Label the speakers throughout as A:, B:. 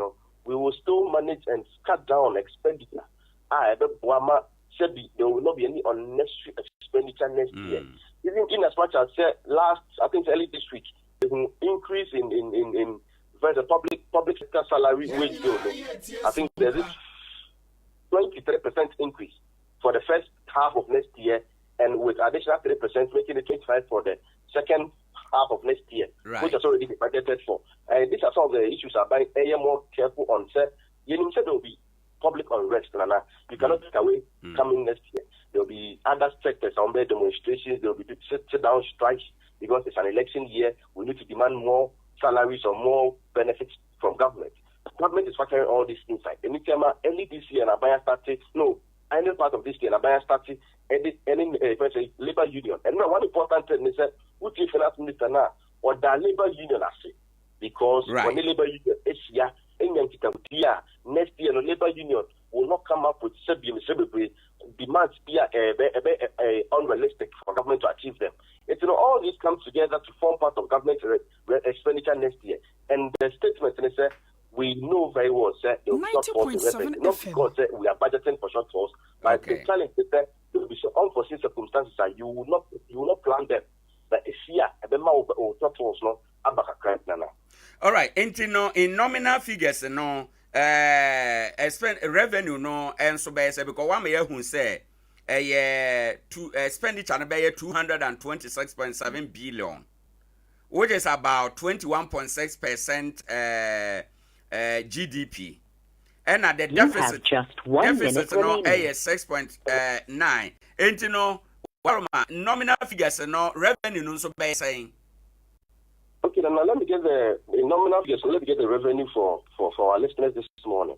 A: no, we will still manage and cut down expenditure. There will not be any unnecessary expenditure next year. Even in as much as I think early this week, there's an increase in the public sector salary wage bill. I think there's a 23% increase for the first half of next year, and with additional 3%, making it 25% for the second half of next year, which has already been budgeted for. And these are some of the issues I'm more careful on. You said there will be public unrest, Nana. You cannot take away coming next year. There will be other sectors, on there demonstrations, there will be sit-down strikes because it's an election year. We need to demand more salaries or more benefits from government. Government is factoring all this inside. Anytime early this year, Abaya started, any part of this year, Abaya started any labor union. And now one important thing is that which is finance minister now or the labor union because when the labor union is here, next year, the labor union will not come up with demands unrealistic for government to achieve them. It's all this comes together to form part of government expenditure next year. And the statement is we know very well there will be shortfalls in revenue, not because we are budgeting for shortfalls, but the challenge is that there will be some unforeseen circumstances that you will not plan them. But it's here, shortfalls no abaka crime nana.
B: All right, in nominal figures, expend revenue and so because one may who say expenditure be 226.7 billion, which is about 21.6% GDP, and at the deficit
C: just 1 minute remaining.
B: 6.9. Nominal figures revenue so by saying.
A: Okay, now let me get the nominal figures. So let me get the revenue for our listeners this morning.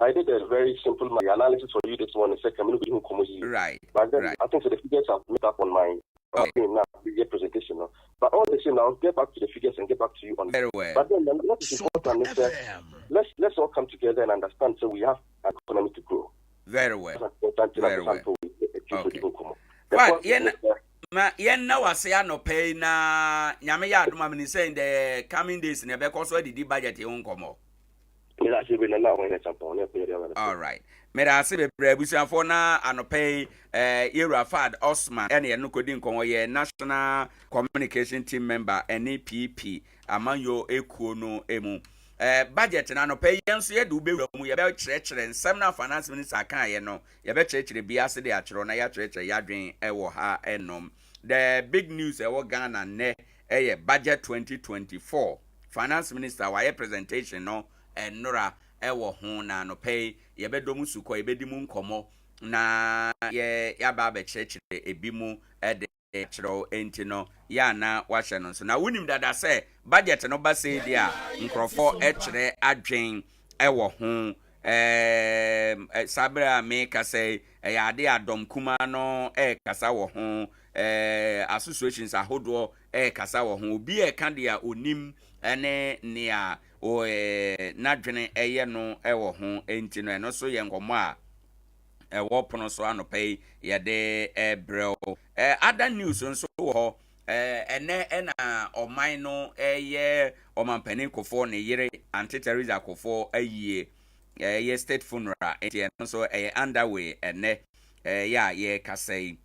A: I did a very simple analysis for you this morning.
B: Right.
A: But then I think the figures I've made up on my presentation. But all the same, I'll get back to the figures and get back to you on
B: very well.
A: But then what is important is that let's all come together and understand so we have an economy to grow.
B: Very well.
A: Very well.
B: Okay. But yen na wase anope na nyame ya adoma me say in the coming days na be cause the budget e nkomo. All right. Mera se bebre abusuafo na anope Yerafad Osman ene ye no kodi nkomo ye National Communication Team Member NPP amanyo ekuo no emu. Budget na no pay yenso ye du bewura mu ye be kyerɛkyerɛ nsɛm na finance minister kan ye no ye be kyerɛkyerɛ biase de akyerɛ na ya kyerɛkyerɛ yadwen ɛwɔ ha ɛnom. The big news ɛwɔ Ghana ne ɛyɛ budget 2024 finance minister wa ye presentation no ɛnora ɛwɔ ho na no pay ye be dom sukɔ ye be di mu nkɔmɔ na ye yaba be kyerɛkyerɛ ebi mu ɛde chiro entino ya na wahye no so na wonim dada se budget no ba se dia nkrofo echire adwen ewo ho sabra me ka se ya ade adom kuma no kasa wo ho associations ahodo kasa wo ho obi ka dia onim ene nea o nadwene eye no ewo ho entino eno so ye nkomo a pono so anopai yede ebrel other news nso ho ene na oman no ye omampanin kofo ne yere anti-terrorism kofo ayie ye state funeral enti nso underway ene ya ye kasai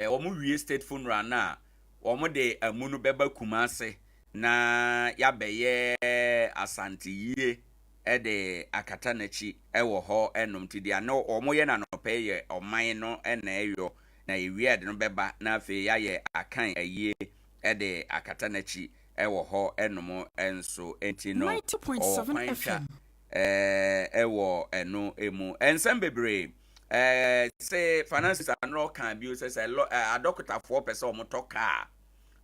B: omu wie state funeral na omu de amunu beba kumase na ya beye asante yie ede akata nachi ewo ho enom tidia no omoye na no peye oman no na eyo na ewie de no beba na afi ya ye akan ayie ede akata nachi ewo ho enom enso enti no 90.7 FM ewo eno emu ensem bebre say finances are no can be say a doctor for person omotoka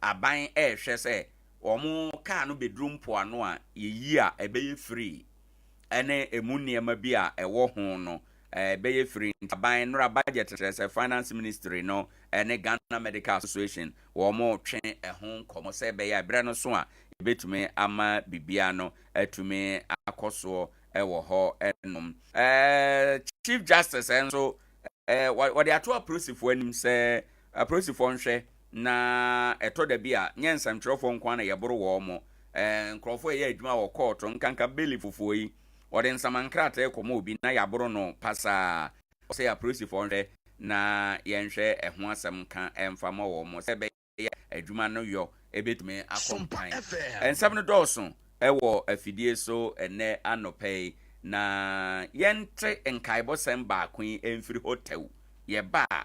B: aban hwe say omo car no bedroom po ano a yeyi a ebeye free ene emu niema bi a ewo ho no beye free aban no budget say finance ministry no ene Ghana Medical Association wo mo twen ehon komo say beye abre no so a betume ama bibia no atume akoso ewo ho enum Chief Justice enso what they ato approve anim say approve nhwe na eto da bi a nyensamtrofo nkwa na yeboro wo mo nkrofo ye adwuma wo court nkanka beli fufuo yi ɔde nsamankrata ɛkɔmɔ obi na yaboro no pasa ɔsɛ apolisifoɔ nhwɛ na yɛnhwɛ ɛho asɛm ka ɛmfa ma wɔ mo sɛ bɛyɛ adwuma no yɔ ɛbɛtumi akɔmpan ɛnsɛm no dɔɔso ɛwɔ afidie so ɛnɛ anɔpɛ na yɛnte nkaebɔsɛm baako yi ɛmfiri hɔtɛw yɛba a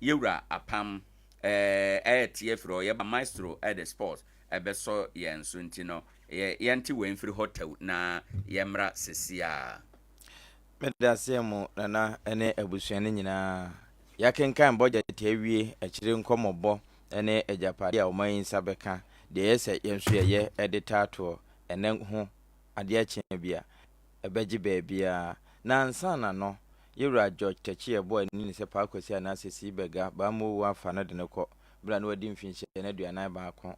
B: yɛwura apam ɛyɛteɛ firi yɛba maestro the sports ɛbɛsɔ yɛn so nti no yɛnte wɔmfiri hɔtɛw na yɛmmra sesia
D: medase mu nana ene abusuane nyinaa yakenkan budget awie akyire nkɔmɔbɔ ene ajapade a ɔman nsa bɛka de yɛsɛ yɛnso yɛyɛ editato ene ho Adea Akye Abia ɛbɛgye baabia na ansana no yɛwura George Techie boy ni se pa akwasi anasesi bega ba mo wa fa no de ne kɔ bra no wadi mfinhyɛ na aduanan baako